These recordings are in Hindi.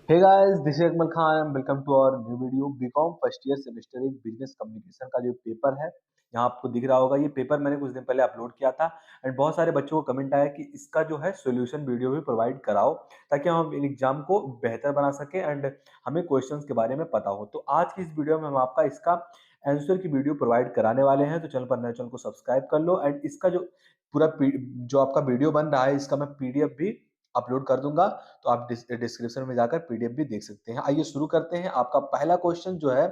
Hey guys, this is Akmal Khan. Welcome to our new video. B Com first year semester एक बिजनेस कम्युनिकेशन का जो पेपर है, यहाँ आपको दिख रहा होगा। ये पेपर मैंने कुछ दिन पहले अपलोड किया था एंड बहुत सारे बच्चों को कमेंट आया कि इसका जो है सॉल्यूशन वीडियो भी प्रोवाइड कराओ, ताकि हम एग्जाम को बेहतर बना सके एंड हमें क्वेश्चंस के बारे में पता हो। तो आज की इस वीडियो में हम आपका इसका आंसर की वीडियो प्रोवाइड कराने वाले हैं। तो चैनल पर नए, चैनल को सब्सक्राइब कर लो एंड इसका जो पूरा जो आपका वीडियो बन रहा है, इसका मैं पीडीएफ भी अपलोड कर दूंगा। तो आप डिस्क्रिप्शन में जाकर पीडीएफ भी देख सकते हैं। आइए शुरू करते हैं। आपका पहला क्वेश्चन जो है,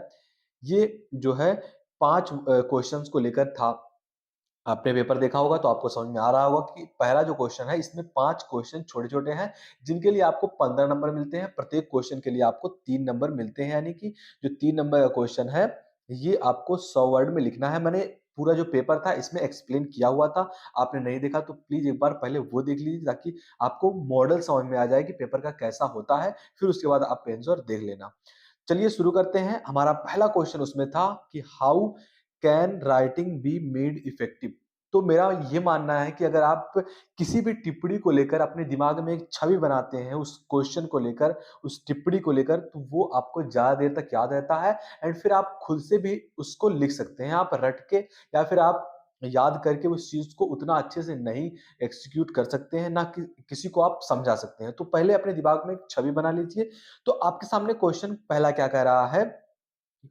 ये जो है 5 क्वेश्चंस को लेकर था। आपने पेपर देखा होगा तो आपको समझ में आ रहा होगा कि पहला जो क्वेश्चन है, इसमें 5 क्वेश्चन छोटे-छोटे हैं, जिनके लिए आपको 15 नंबर मिलते हैं। प्रत्येक क्वेश्चन के लिए आपको 3 नंबर मिलते हैं, यानी कि जो 3 नंबर का क्वेश्चन है, ये आपको 100 वर्ड में लिखना है। मैंने पूरा जो पेपर था इसमें एक्सप्लेन किया हुआ था। आपने नहीं देखा तो प्लीज़ एक बार पहले वो देख लीजिए, ताकि आपको मॉडल समझ में आ जाए कि पेपर का कैसा होता है। फिर उसके बाद आप आंसर देख लेना। चलिए शुरू करते हैं। हमारा पहला क्वेश्चन उसमें था कि how can writing be made effective. तो मेरा ये मानना है कि अगर आप किसी भी टिप्पणी को लेकर अपने दिमाग में एक छवि बनाते हैं, उस क्वेश्चन को लेकर, उस टिप्पणी को लेकर, तो वो आपको ज़्यादा देर तक याद रहता है एंड फिर आप खुद से भी उसको लिख सकते हैं। आप रट के या फिर आप याद करके उस चीज़ को उतना अच्छे से नहीं एग्जीक्यूट कर सकते हैं, ना कि किसी को आप समझा सकते हैं। तो पहले अपने दिमाग में एक छवि बना लीजिए। तो आपके सामने क्वेश्चन पहला क्या कह रहा है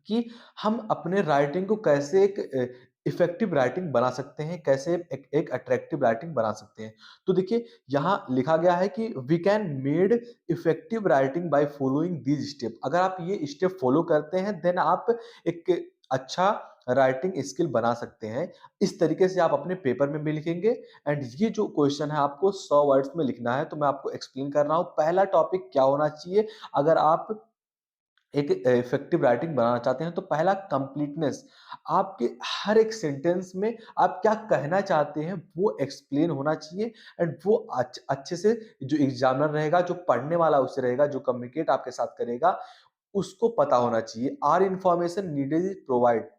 कि हम अपने राइटिंग को कैसे एक इफेक्टिव राइटिंग बना सकते हैं, कैसे एक अट्रैक्टिव राइटिंग बना सकते हैं। तो देखिए, यहाँ लिखा गया है कि we can made effective writing by following these step. अगर आप ये स्टेप फॉलो करते हैं, देन आप एक अच्छा राइटिंग स्किल बना सकते हैं। इस तरीके से आप अपने पेपर में भी लिखेंगे एंड ये जो क्वेश्चन है आपको 100 वर्ड्स में लिखना है। तो मैं आपको एक्सप्लेन कर रहा हूँ, पहला टॉपिक क्या होना चाहिए अगर आप एक इफेक्टिव राइटिंग बनाना चाहते हैं। तो पहला कंप्लीटनेस। आपके हर एक सेंटेंस में आप क्या कहना चाहते हैं वो एक्सप्लेन होना चाहिए एंड वो अच्छे से जो एग्जामिनर रहेगा, जो पढ़ने वाला उससे रहेगा, जो कम्युनिकेट आपके साथ करेगा, उसको पता होना चाहिए। Are information needed is provide.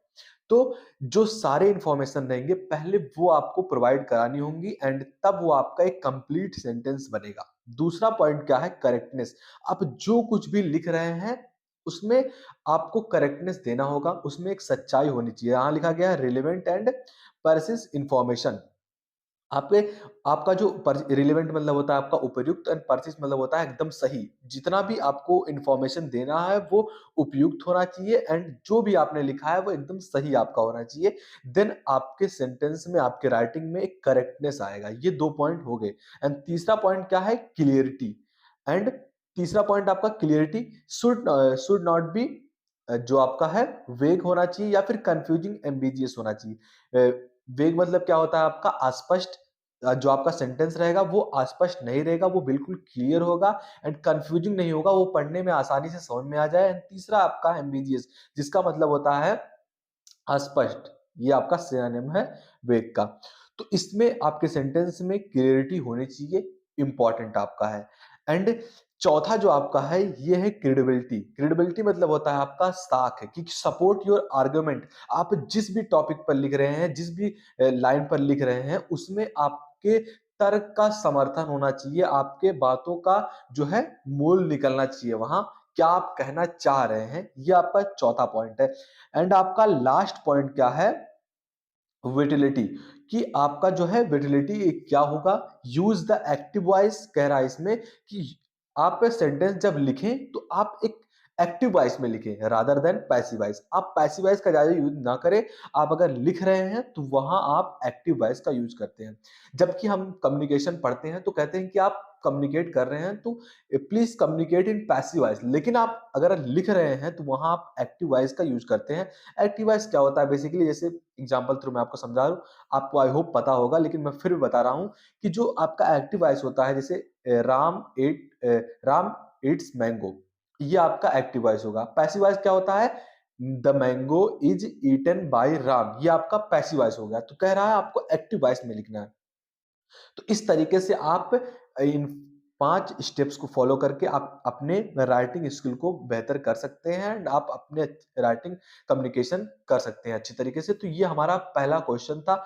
तो जो सारे इंफॉर्मेशन रहेंगे पहले वो आपको प्रोवाइड करानी होंगी एंड तब वो आपका एक कंप्लीट सेंटेंस बनेगा। दूसरा पॉइंट क्या है? करेक्टनेस। आप जो कुछ भी लिख रहे हैं उसमें आपको करेक्टनेस देना होगा, उसमें एक सच्चाई होनी चाहिए। यहां लिखा गया है रिलेवेंट एंड परसिस इंफॉर्मेशन। आपके आपका जो रिलेवेंट मतलब होता है आपका उपयुक्त एंड परसिस्ट मतलब होता है एकदम सही। जितना भी आपको इंफॉर्मेशन देना है वो उपयुक्त होना चाहिए एंड जो भी आपने लिखा है वो एकदम सही आपका होना चाहिए। देन आपके सेंटेंस में, आपके राइटिंग में एक करेक्टनेस आएगा। ये 2 पॉइंट हो गए। एंड तीसरा पॉइंट क्या है? क्लियरिटी। एंड तीसरा पॉइंट आपका क्लियरिटी शुड नॉट बी जो आपका है वेग होना चाहिए या फिर कंफ्यूजिंग एम्बिजियस होना चाहिए। वेग मतलब क्या होता है? आपका अस्पष्ट। जो आपका सेंटेंस रहेगा वो अस्पष्ट नहीं रहेगा, वो बिल्कुल क्लियर होगा एंड कंफ्यूजिंग नहीं होगा, वो पढ़ने में आसानी से समझ में आ जाए। एंड तीसरा आपका एम्बिजियस, जिसका मतलब होता है अस्पष्ट। ये आपका सिनोनिम है वेग का। तो इसमें आपके सेंटेंस में क्लियरिटी होनी चाहिए, इंपॉर्टेंट आपका है। एंड चौथा जो आपका है ये है क्रेडिबिलिटी। क्रेडिबिलिटी मतलब होता है आपका साख है कि सपोर्ट योर आर्गुमेंट। आप जिस भी टॉपिक पर लिख रहे हैं, जिस भी लाइन पर लिख रहे हैं, उसमें आपके तर्क का समर्थन होना चाहिए। आपके बातों का जो है मूल निकलना चाहिए वहां, क्या आप कहना चाह रहे हैं। ये आपका चौथा पॉइंट है। एंड आपका लास्ट पॉइंट क्या है? विटिलिटी। कि आपका जो है विटिलिटी क्या होगा? यूज द एक्टिव वॉइस कह रहा है इसमें कि आप सेंटेंस जब लिखें तो आप एक एक्टिव वॉइस में लिखें रादर देन पैसिव वॉइस। आप पैसिव वॉइस का ज्यादा यूज ना करें। आप अगर लिख रहे हैं तो वहां आप एक्टिव वॉइस का यूज करते हैं। जबकि हम कम्युनिकेशन पढ़ते हैं तो कहते हैं कि आप कम्युनिकेट कर रहे हैं तो please communicate in passive voice. लेकिन आप अगर लिख रहे हैं तो वहां आप एक्टिव वॉइस का यूज करते हैं। एक्टिव वॉइस क्या होता है? बेसिकली जैसे एग्जांपल थ्रू मैं आपको समझा रहा हूँ, आपको आई होप पता होगा, लेकिन मैं फिर भी बता रहा हूँ कि जो आपका एक्टिव वॉइस होता है, जैसे राम ईट्स मैंगो, ये आपका एक्टिव वॉइस होगा। पैसिव वॉइस क्या होता है? The mango is eaten by Ram, ये आपका पैसिव वॉइस हो गया। तो कह रहा है आपको एक्टिव वॉइस में लिखना है। तो इस तरीके से आप इन 5 स्टेप्स को फॉलो करके आप अपने राइटिंग स्किल को बेहतर कर सकते हैं एंड आप अपने राइटिंग कम्युनिकेशन कर सकते हैं अच्छी तरीके से। तो ये हमारा पहला क्वेश्चन था।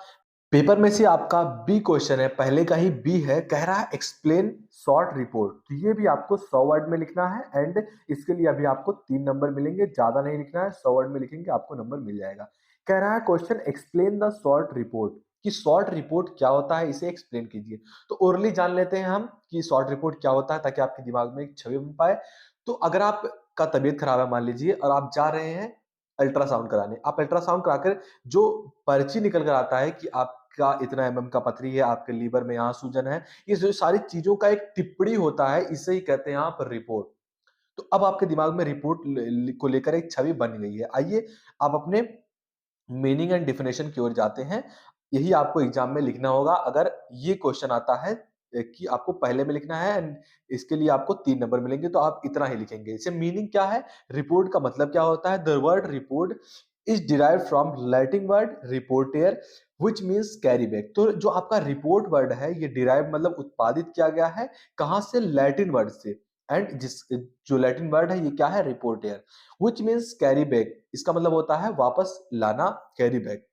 पेपर में से आपका बी क्वेश्चन है, पहले का ही बी है, कह रहा है एक्सप्लेन शॉर्ट रिपोर्ट। तो ये भी आपको 100 वर्ड में लिखना है एंड इसके लिए अभी आपको 3 नंबर मिलेंगे, ज्यादा नहीं लिखना है, 100 वर्ड में लिखेंगे आपको नंबर मिल जाएगा। कह रहा है question explain the short report, कि शॉर्ट रिपोर्ट क्या होता है इसे एक्सप्लेन कीजिए। तो ओरली जान लेते हैं हम कि शॉर्ट रिपोर्ट क्या होता है, ताकि आपके दिमाग में एक छवि बन पाए। तो अगर आपका तबीयत खराब है मान लीजिए और आप जा रहे हैं अल्ट्रासाउंड कराने, आप अल्ट्रासाउंड कराकर जो पर्ची निकल कर आता है कि आपका इतना एमएम का पथरी है, आपके लीवर में यहाँ सूजन है, ये जो सारी चीजों का एक टिप्पणी होता है, इसे ही कहते हैं आप रिपोर्ट। तो अब आपके दिमाग में रिपोर्ट को लेकर एक छवि बन गई है। आइए आप अपने मीनिंग एंड डिफिनेशन की ओर जाते हैं। यही आपको एग्जाम में लिखना होगा अगर ये क्वेश्चन आता है कि आपको पहले में लिखना है एंड इसके लिए आपको 3 नंबर मिलेंगे, तो आप इतना ही लिखेंगे। इसे मीनिंग क्या है, रिपोर्ट का मतलब क्या होता है। The word report is derived from Latin word reportare which means carry bag. तो जो आपका रिपोर्ट वर्ड है ये डिराइव मतलब उत्पादित किया गया है कहां से, लैटिन वर्ड से। एंड जिस जो लैटिन वर्ड है ये क्या है, रिपोर्टेयर, which means carry back, इसका मतलब होता है वापस लाना, कैरी बैग।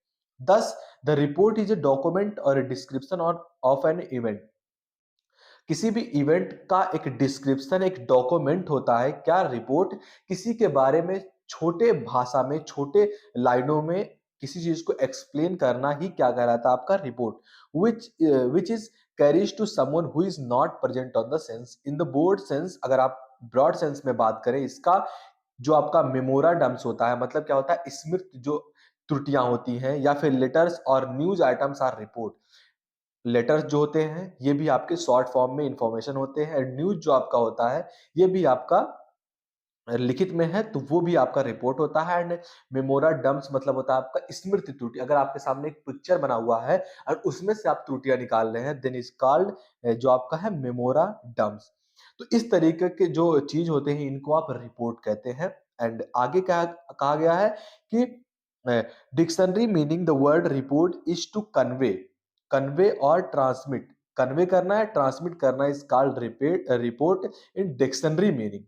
दस, the report is a document और डिस्क्रिप्शन ऑफ एन इवेंट। किसी भी इवेंट का एक डिस्क्रिप्शन, एक डॉक्यूमेंट होता है। क्या, रिपोर्ट किसी के बारे में छोटे भाषा में, छोटे लाइनों में किसी चीज को एक्सप्लेन करना ही क्या कहलाता है आपका report. Which is carries to someone who is not present on the sense. In the board sense, अगर आप ब्रॉड सेंस में बात करें, इसका जो आपका मेमोराडम्स होता है, मतलब क्या होता है, स्मृत जो त्रुटियां होती हैं, या फिर लेटर्स और news items R report. Letters जो होते हैं ये भी आपके शॉर्ट फॉर्म में इंफॉर्मेशन होते हैं, न्यूज जो आपका होता है ये भी आपका लिखित में है, तो वो भी आपका रिपोर्ट होता है। एंड मेमोरा डम्प्स मतलब होता है आपका स्मृति त्रुटि। अगर आपके सामने एक पिक्चर बना हुआ है और उसमें से आप त्रुटियां निकाल रहे हैं, देन इज कॉल्ड जो आपका है मेमोरा डम्प्स। तो इस तरीके के जो चीज होते हैं इनको आप रिपोर्ट कहते हैं। एंड आगे क्या कहा गया है कि dictionary meaning the word report is to convey, convey और ट्रांसमिट, कन्वे करना है, ट्रांसमिट करना, is called report in dictionary meaning.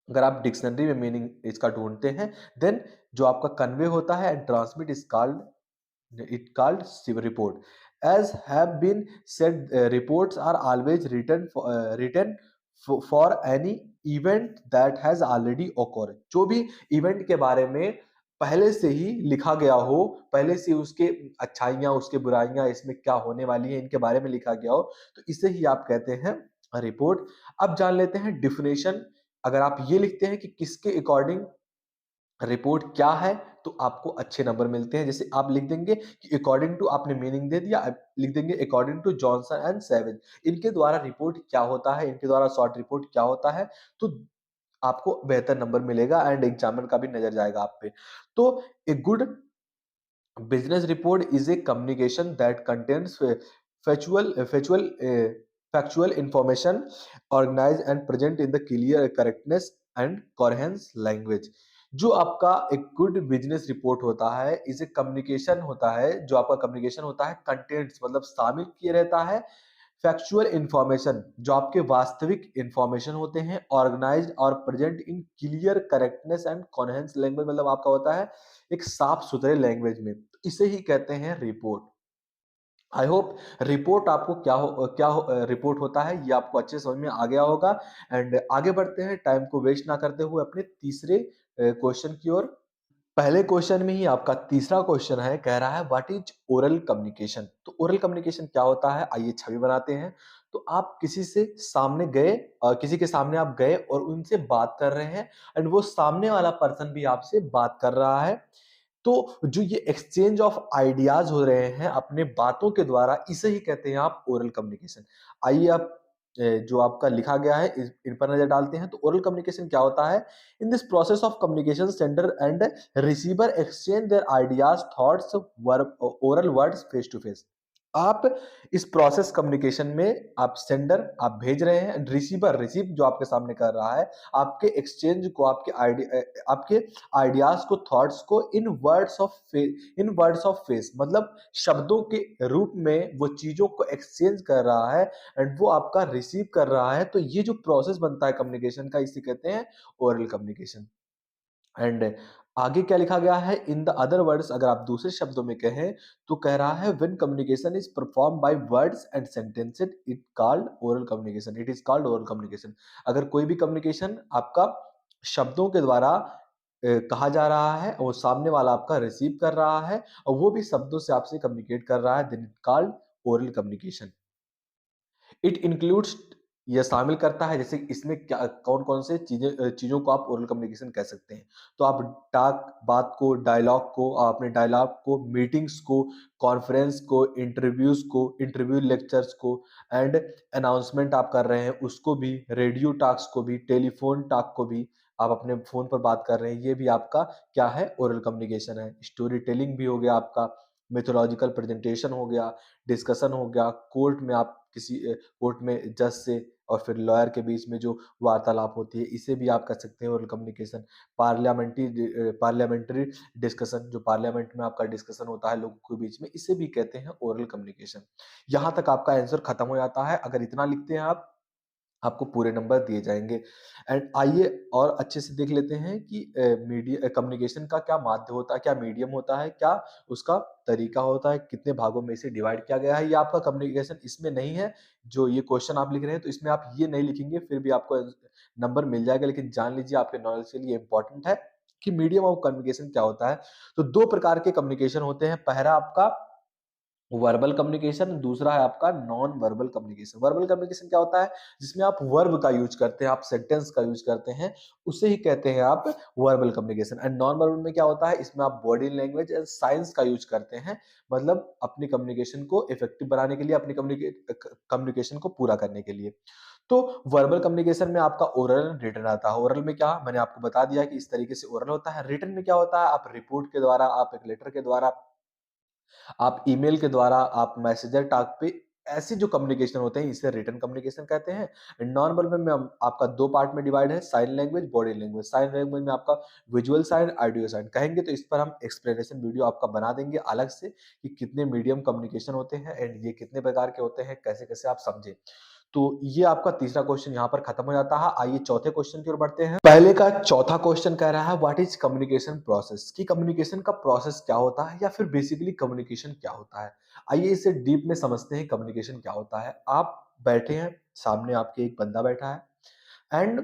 अगर आप डिक्शनरी में मीनिंग इसका ढूंढते हैं, देन जो आपका कन्वे होता है and transmit is called, it called report. As have been said, reports are always written for any event that has already occurred। जो भी इवेंट के बारे में पहले से ही लिखा गया हो, पहले से उसके अच्छाइयाँ, उसके बुराइयां, इसमें क्या होने वाली है, इनके बारे में लिखा गया हो, तो इसे ही आप कहते हैं रिपोर्ट। अब जान लेते हैं डिफिनेशन। अगर आप ये लिखते हैं कि किसके अकॉर्डिंग रिपोर्ट क्या है, तो आपको अच्छे नंबर मिलते हैं। जैसे आप लिख देंगे कि अकॉर्डिंग टू, आपने मीनिंग दे दिया, आप लिख देंगे according to Johnson and Savage, इनके द्वारा रिपोर्ट क्या होता है, इनके द्वारा शॉर्ट रिपोर्ट क्या होता है, तो आपको बेहतर नंबर मिलेगा एंड एग्जामिनर का भी नजर जाएगा आप पे। तो a good business report is a communication that contains factual information organized and present in the clear, correctness and coherence language। जो आपका एक गुड बिजनेस रिपोर्ट होता है, इसे कम्युनिकेशन होता है, जो आपका कम्युनिकेशन होता है कंटेंट्स मतलब शामिल किए रहता है, फैक्चुअल इंफॉर्मेशन जो आपके वास्तविक इंफॉर्मेशन होते हैं, ऑर्गेनाइज्ड और present in clear, correctness and concise language, मतलब आपका होता है एक साफ सुथरे लैंग्वेज में, तो इसे ही कहते हैं रिपोर्ट। आई होप रिपोर्ट आपको रिपोर्ट होता है ये आपको अच्छे समझ में आ गया होगा। एंड आगे बढ़ते हैं टाइम को वेस्ट ना करते हुए अपने तीसरे क्वेश्चन की ओर। पहले क्वेश्चन में ही आपका तीसरा क्वेश्चन है, कह रहा है व्हाट इज ओरल कम्युनिकेशन। तो ओरल कम्युनिकेशन क्या होता है, आइए छवि बनाते हैं। तो आप किसी से सामने गए, किसी के सामने आप गए और उनसे बात कर रहे हैं एंड वो सामने वाला पर्सन भी आपसे बात कर रहा है। तो जो ये एक्सचेंज ऑफ आइडियाज हो रहे हैं अपने बातों के द्वारा, इसे ही कहते हैं आप ओरल कम्युनिकेशन। आइए आप जो आपका लिखा गया है इन पर नजर डालते हैं। तो ओरल कम्युनिकेशन क्या होता है, in this process of communication sender and receiver exchange their ideas, thoughts, oral words face to face. आप इस प्रोसेस कम्युनिकेशन में आप सेंडर आप भेज रहे हैं, रिसीवर रिसीव जो आपके सामने कर रहा है, आपके एक्सचेंज को, आपके आइडियाज को, थॉट्स को इन वर्ड्स ऑफ फेस मतलब शब्दों के रूप में वो चीजों को एक्सचेंज कर रहा है एंड वो आपका रिसीव कर रहा है। तो ये जो प्रोसेस बनता है कम्युनिकेशन का, इसे कहते हैं ओरल कम्युनिकेशन। एंड आगे क्या लिखा गया है, इन द अदर वर्ड्स, अगर आप दूसरे शब्दों में कहें तो कह रहा है when communication is perform by words and sentences it called oral communication, it is called oral communication. अगर कोई भी कम्युनिकेशन आपका शब्दों के द्वारा कहा जा रहा है और सामने वाला आपका रिसीव कर रहा है और वो भी शब्दों से आपसे कम्युनिकेट कर रहा है, then it called oral communication. It includes, ये शामिल करता है, जैसे इसमें क्या कौन-कौन से चीज़ों को आप ओरल कम्युनिकेशन कह सकते हैं। तो आप टॉक बात को, डायलॉग को, आपने डायलॉग को, मीटिंग्स को, कॉन्फ्रेंस को, इंटरव्यूज़ को, इंटरव्यू लेक्चर्स को एंड अनाउंसमेंट आप कर रहे हैं उसको भी, रेडियो टॉक्स को भी, टेलीफ़ोन टॉक को भी, आप अपने फ़ोन पर बात कर रहे हैं, ये भी आपका क्या है? ओरल कम्युनिकेशन है। स्टोरी टेलिंग भी हो गया आपका, मिथोलॉजिकल प्रेजेंटेशन हो गया, डिस्कशन हो गया, कोर्ट में आप किसी कोर्ट में जज से और फिर लॉयर के बीच में जो वार्तालाप होती है, इसे भी आप कर सकते हैं ओरल कम्युनिकेशन। पार्लियामेंट्री डिस्कशन, जो पार्लियामेंट में आपका डिस्कशन होता है लोगों के बीच में, इसे भी कहते हैं ओरल कम्युनिकेशन। यहाँ तक आपका आंसर खत्म हो जाता है। अगर इतना लिखते हैं आप, आपको पूरे नंबर दिए जाएँगे। एंड आइए और अच्छे से देख लेते हैं कि कम्युनिकेशन का क्या माध्य होता है, क्या मीडियम होता है, क्या उसका तरीका होता है, कितने भागों में इसे डिवाइड किया गया है। ये आपका कम्युनिकेशन इसमें नहीं है, जो ये क्वेश्चन आप लिख रहे हैं, तो इसमें आप ये नहीं लिखेंगे, फिर भी आपको नंबर मिल जाएगा। लेकिन जान लीजिए आपके नॉलेज के लिए इम्पोर्टेंट है कि मीडियम ऑफ कम्युनिकेशन क्या होता है। तो 2 प्रकार के कम्युनिकेशन होते हैं। पहला आपका वर्बल कम्युनिकेशन, दूसरा है आपका non verbal communication. Verbal communication क्या होता है? जिसमें आप वर्ब का यूज़ करते हैं, आप सेंटेंस का यूज़ करते हैं, उसे ही कहते हैं आप verbal communication. And non verbal में क्या होता है? इसमें आप बॉडी लैंग्वेज एंड साइंस का यूज़ करते हैं, मतलब अपनी कम्युनिकेशन को इफेक्टिव बनाने के लिए, अपनी कम्युनिकेशन को पूरा करने के लिए। तो वर्बल कम्युनिकेशन में आपका ओरल एंड रिटन आता है। ओरल में क्या? मैंने आपको बता दिया कि इस तरीके से ओरल होता है। रिटन में क्या होता है? आप रिपोर्ट के द्वारा, आप एक लेटर के द्वारा, आप ईमेल के द्वारा, आप मैसेंजर टॉक पे, ऐसे जो कम्युनिकेशन होते हैं इसे रिटन कम्युनिकेशन कहते हैं। नॉन वर्बल में आपका 2 पार्ट में डिवाइड है, sign language, body language. Sign language में आपका विजुअल साइन, ऑडियो साइन कहेंगे, तो इस पर हम एक्सप्लेनेशन वीडियो आपका बना देंगे अलग से कि कितने मीडियम कम्युनिकेशन होते हैं एंड ये कितने प्रकार के होते हैं, कैसे-कैसे आप समझें। तो ये आपका तीसरा क्वेश्चन यहाँ पर खत्म हो जाता है। आइए चौथे क्वेश्चन की ओर बढ़ते हैं। पहले का चौथा क्वेश्चन कह रहा है व्हाट इज कम्युनिकेशन प्रोसेस, कि कम्युनिकेशन का प्रोसेस क्या होता है या फिर बेसिकली कम्युनिकेशन क्या होता है। आइए इसे डीप में समझते हैं कम्युनिकेशन क्या होता है। आप बैठे हैं, सामने आपके एक बंदा बैठा है एंड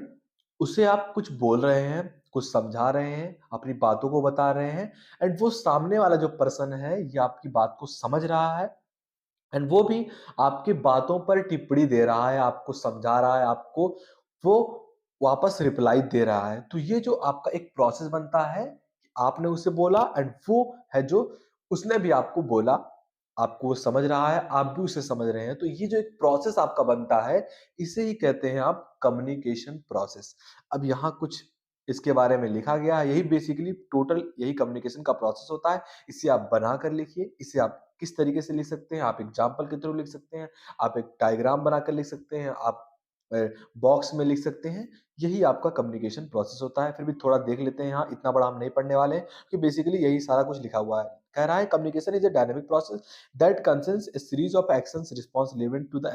उसे आप कुछ बोल रहे हैं, कुछ समझा रहे हैं, अपनी बातों को बता रहे हैं एंड वो सामने वाला जो पर्सन है ये आपकी बात को समझ रहा है एंड वो भी आपकी बातों पर टिप्पणी दे रहा है, आपको समझा रहा है, आपको वो वापस रिप्लाई दे रहा है। तो ये जो आपका एक प्रोसेस बनता है, आपने उसे बोला एंड वो है जो उसने भी आपको बोला, आपको वो समझ रहा है, आप भी उसे समझ रहे हैं। तो ये जो एक प्रोसेस आपका बनता है, इसे ही कहते हैं आप कम्युनिकेशन प्रोसेस। अब यहाँ कुछ इसके बारे में लिखा गया है, यही बेसिकली टोटल यही कम्युनिकेशन का प्रोसेस होता है। इसे आप बना कर लिखिए, इसे आप किस तरीके से लिख सकते हैं, आप एग्जाम्पल के थ्रू लिख सकते हैं, आप एक डायग्राम बनाकर लिख सकते हैं, आप बॉक्स में लिख सकते हैं। यही आपका कम्युनिकेशन प्रोसेस होता है। फिर भी थोड़ा देख लेते हैं, यहाँ इतना बड़ा हम नहीं पढ़ने वाले हैं कि बेसिकली यही सारा कुछ लिखा हुआ है। कह रहा है communication is a dynamic process that consist a series of actions response leading to the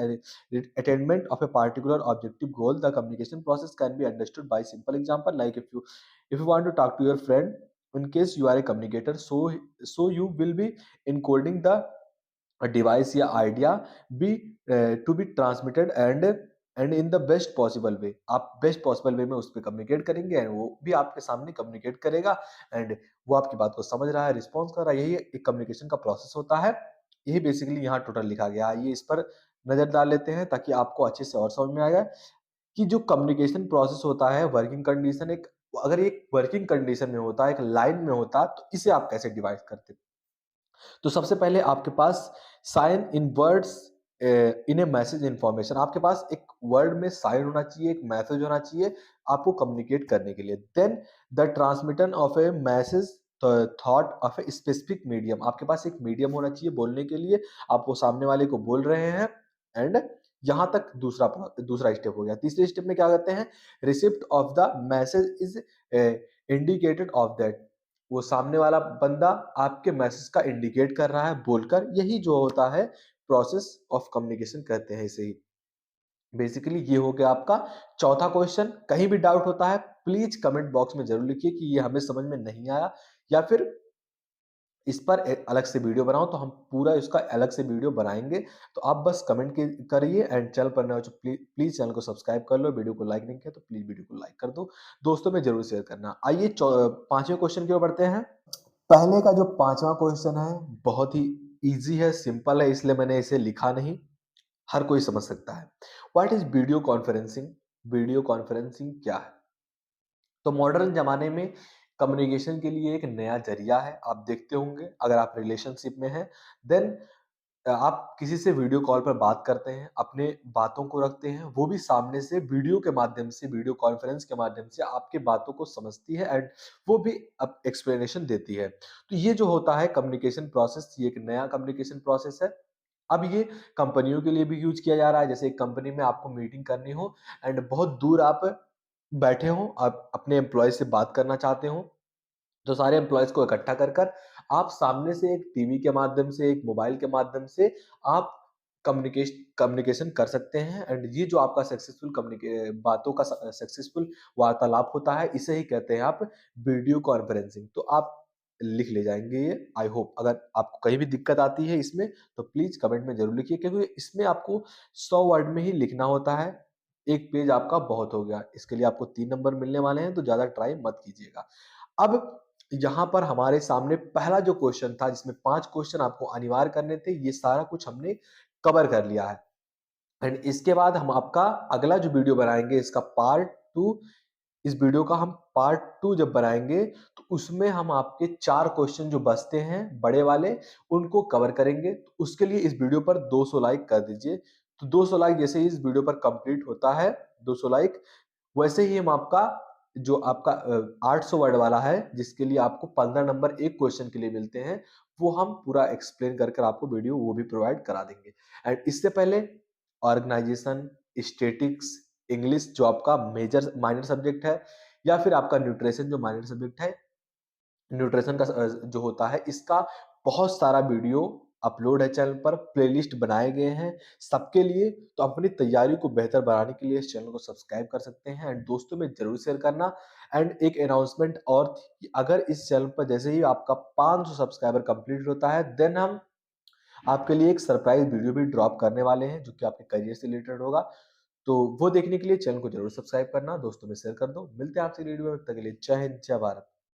attainment of a particular objective goal. The communication process can be understood by simple example, like if you want to talk to your friend, in case you are a communicator, so you will be encoding the device या idea be to be transmitted and in the best possible way. आप बेस्ट पॉसिबल वे में उस पर कम्युनिकेट करेंगे एंड वो भी आपके सामने कम्युनिकेट करेगा एंड वो आपकी बात को समझ रहा है, रिस्पॉन्स कर रहा है। यही एक कम्युनिकेशन का प्रोसेस होता है। यही बेसिकली यहाँ टोटल लिखा गया है। ये इस पर नजर डाल लेते हैं ताकि आपको अच्छे से और समझ में आएगा कि जो कम्युनिकेशन प्रोसेस होता है, वर्किंग कंडीशन एक, अगर एक वर्किंग कंडीशन में होता है, एक लाइन में होता, तो इसे आप कैसे डिवाइड करते। तो सबसे पहले आपके पास sign in words in a message information, आपके पास एक वर्ड में साइन होना चाहिए, एक मैसेज होना चाहिए आपको कम्युनिकेट करने के लिए। Then the transmission of a message thought of a specific medium, आपके पास एक मीडियम होना चाहिए बोलने के लिए, आप वो सामने वाले को बोल रहे हैं एंड यहां तक दूसरा स्टेप हो गया। तीसरे स्टेप में क्या करते हैं, receipt of the message is indicated of that, वो सामने वाला बंदा आपके मैसेज का इंडिकेट कर रहा है बोलकर। यही जो होता है प्रोसेस ऑफ कम्युनिकेशन कहते हैं इसे ही। बेसिकली ये हो गया आपका चौथा क्वेश्चन। कहीं भी डाउट होता है प्लीज कमेंट बॉक्स में जरूर लिखिए कि ये हमें समझ में नहीं आया, या फिर इस पर अलग से वीडियो बनाओ, तो हम पूरा इसका अलग से वीडियो बनाएंगे। तो आप बस कमेंट करिए, एंड चैनल पर नए हो तो प्लीज प्लीज चैनल को सब्सक्राइब कर लो। वीडियो को लाइक नहीं किया तो प्लीज वीडियो को लाइक कर दो, दोस्तों में जरूर शेयर करना। आइए पांचवें क्वेश्चन की ओर बढ़ते हैं। पहले का जो पांचवा क्वेश्चन है बहुत ही इजी है, सिंपल है, इसलिए मैंने इसे लिखा नहीं, हर कोई समझ सकता है। What is video conferencing? Video conferencing क्या है? तो मॉडर्न जमाने में कम्युनिकेशन के लिए एक नया जरिया है। आप देखते होंगे अगर आप रिलेशनशिप में हैं, देन आप किसी से वीडियो कॉल पर बात करते हैं, अपने बातों को रखते हैं, वो भी सामने से वीडियो के माध्यम से, वीडियो कॉन्फ्रेंस के माध्यम से आपके बातों को समझती है, एंड वो भी अब एक्सप्लेनेशन देती है। तो ये जो होता है कम्युनिकेशन प्रोसेस, ये एक नया कम्युनिकेशन प्रोसेस है। अब ये कंपनियों के लिए भी यूज किया जा रहा है। जैसे एक कंपनी में आपको मीटिंग करनी हो, एंड बहुत दूर आप बैठे हो, आप अपने एम्प्लॉय से बात करना चाहते हो, तो सारे एम्प्लॉयज को इकट्ठा कर कर आप सामने से एक टीवी के माध्यम से, एक मोबाइल के माध्यम से आप कम्युनिकेशन कर सकते हैं। एंड ये जो आपका सक्सेसफुल कम्युनिके बातों का सक्सेसफुल वार्तालाप होता है, इसे ही कहते हैं आप वीडियो कॉन्फ्रेंसिंग। तो आप लिख ले जाएंगे ये, आई होप। अगर आपको कहीं भी दिक्कत आती है इसमें तो प्लीज कमेंट में जरूर लिखिए, क्योंकि इसमें आपको 100 वर्ड में ही लिखना होता है। एक पेज आपका बहुत हो गया, इसके लिए आपको 3 नंबर मिलने वाले हैं, तो ज्यादा ट्राई मत कीजिएगा। अब यहाँ पर हमारे सामने पहला जो क्वेश्चन था, जिसमें 5 क्वेश्चन आपको अनिवार्य करने थे, ये सारा कुछ हमने कवर कर लिया है। एंड इसके बाद हम आपका अगला जो वीडियो बनाएंगे, इसका पार्ट 2, इस वीडियो का हम पार्ट 2 जब बनाएंगे, तो उसमें हम आपके 4 क्वेश्चन जो बचते हैं बड़े वाले, उनको कवर करेंगे। तो उसके लिए इस वीडियो पर 200 लाइक कर दीजिए। तो 200 लाइक जैसे ही इस वीडियो पर कंप्लीट होता है, 200 लाइक, वैसे ही हम आपका जो आपका 800 वर्ड वाला है, जिसके लिए आपको 15 नंबर एक क्वेश्चन के लिए मिलते हैं, वो हम पूरा एक्सप्लेन कर कर आपको वीडियो वो भी प्रोवाइड करा देंगे। एंड इससे पहले ऑर्गेनाइजेशन, स्टैटिक्स, इंग्लिश जो आपका मेजर माइनर सब्जेक्ट है, या फिर आपका न्यूट्रिशन जो माइनर सब्जेक्ट है, न्यूट्रिशन का जो होता है, इसका बहुत सारा वीडियो अपलोड है चैनल पर, प्लेलिस्ट बनाए गए हैं सबके लिए। तो अपनी तैयारी को बेहतर बनाने के लिए इस चैनल को सब्सक्राइब कर सकते हैं, एंड दोस्तों में जरूर शेयर करना। एंड एक अनाउंसमेंट और थी कि अगर इस चैनल पर जैसे ही आपका 500 सब्सक्राइबर कंप्लीट होता है, देन हम आपके लिए एक सरप्राइज वीडियो भी ड्रॉप करने वाले हैं, जो कि आपके करियर से रिलेटेड होगा। तो वो देखने के लिए चैनल को जरूर सब्सक्राइब करना, दोस्तों में शेयर कर दो। मिलते हैं आपसे वीडियो में, तब तक के लिए जय हिंद, जय भारत।